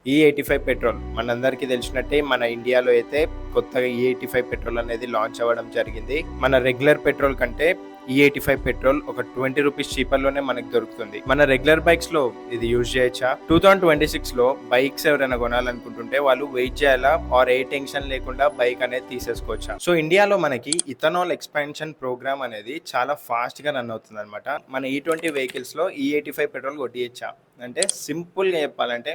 E85 petrol మనందరికీ తెలిసినట్టే మన ఇండియాలో అయితే కొత్తగా E85 పెట్రోల్ అనేది లాంచ్ అవ్వడం జరిగింది. మన రెగ్యులర్ పెట్రోల్ కంటే E85 పెట్రోల్ ఒక 20 రూపీస్ చీపర్లోనే మనకు దొరుకుతుంది. మన రెగ్యులర్ బైక్స్ లో ఇది యూజ్ చేయొచ్చా? 2026 లో బైక్స్ ఎవరైనా కొనాలనుకుంటుంటే వాళ్ళు వెయిట్ చేయాలా ఆర్ ఏ టెన్షన్ లేకుండా బైక్ అనేది తీసేసుకోవచ్చా? సో ఇండియాలో మనకి ఇథనాల్ ఎక్స్పాన్షన్ ప్రోగ్రామ్ అనేది చాలా ఫాస్ట్ గా రన్ అవుతుంది అనమాట. మన E20 వెహికల్స్ లో E85 పెట్రోల్ కొట్టియచ్చా అంటే సింపుల్ గా చెప్పాలంటే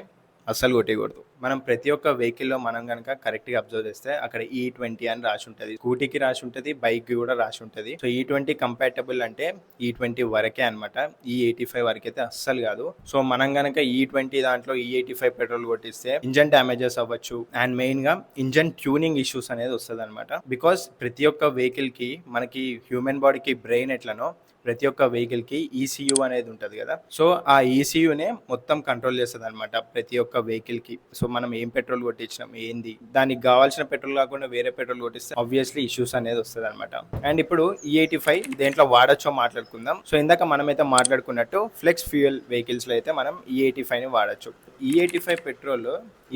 అస్సలు కొట్టకూడదు. మనం ప్రతి ఒక్క వెహికల్లో మనం కనుక కరెక్ట్గా అబ్జర్వ్ చేస్తే అక్కడ E20 అని రాసి ఉంటుంది, స్కూటీకి రాసి ఉంటుంది, బైక్ కూడా రాసి ఉంటుంది. సో E20 కంపాటబుల్ అంటే E20 వరకే అనమాట, E85 వరకు అయితే అస్సలు కాదు. సో మనం కనుక E20 దాంట్లో E85 పెట్రోల్ కొట్టిస్తే ఇంజన్ డ్యామేజెస్ అవ్వచ్చు అండ్ మెయిన్ గా ఇంజన్ ట్యూనింగ్ ఇష్యూస్ అనేది వస్తుంది అనమాట. బికాస్ ప్రతి ఒక్క వెహికల్ కి మనకి హ్యూమన్ బాడీకి బ్రెయిన్ ఎట్లనో ప్రతి ఒక్క వెహికల్ కి ECU అనేది ఉంటుంది కదా. సో ఆ ECUనే మొత్తం కంట్రోల్ చేస్తుంది అనమాట ప్రతి ఒక్క వెహికల్ కి. సో మనం ఏం పెట్రోల్ కొట్టించినాం ఏంది దానికి కావాల్సిన పెట్రోల్ కాకుండా వేరే పెట్రోల్ కొట్టిస్తే ఆబ్వియస్లీ ఇష్యూస్ అనేది వస్తుంది అనమాట. అండ్ ఇప్పుడు E85 దేంట్లో వాడచ్చో మాట్లాడుకుందాం. సో ఇందాక మనమైతే మాట్లాడుకున్నట్టు ఫ్లెక్స్ ఫ్యూయల్ వెహికల్స్ లో అయితే మనం E85 ని వాడచ్చు. E85 పెట్రోల్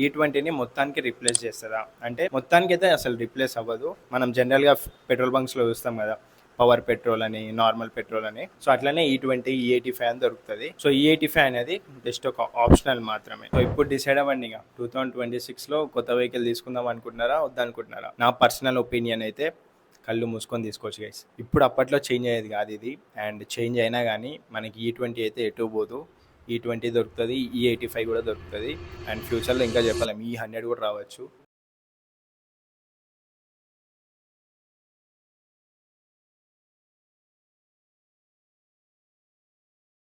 E20ని మొత్తానికి రిప్లేస్ చేస్తుందా అంటే మొత్తానికి అయితే అసలు రిప్లేస్ అవ్వదు. మనం జనరల్ గా పెట్రోల్ బంక్స్ లో చూస్తాం కదా, పవర్ పెట్రోల్ అని, నార్మల్ పెట్రోల్ అని. సో అట్లనే E20 E85 అని దొరుకుతుంది. సో E85 అనేది జస్ట్ ఒక ఆప్షనల్ మాత్రమే. సో ఇప్పుడు డిసైడ్ అవ్వండి, ఇక 2026 లో కొత్త వెహికల్ తీసుకుందాం అనుకుంటున్నారా వద్దనుకుంటున్నారా? నా పర్సనల్ ఒపీనియన్ అయితే కళ్ళు మూసుకొని తీసుకోవచ్చు గైస్. ఇప్పుడు అప్పట్లో చేంజ్ అయ్యేది కాదు ఇది, అండ్ చేంజ్ అయినా కానీ మనకి E20 అయితే ఎటు పోదు. E20 దొరుకుతుంది, E85 కూడా దొరుకుతుంది, అండ్ ఫ్యూచర్లో ఇంకా చెప్పలేము E100 కూడా రావచ్చు.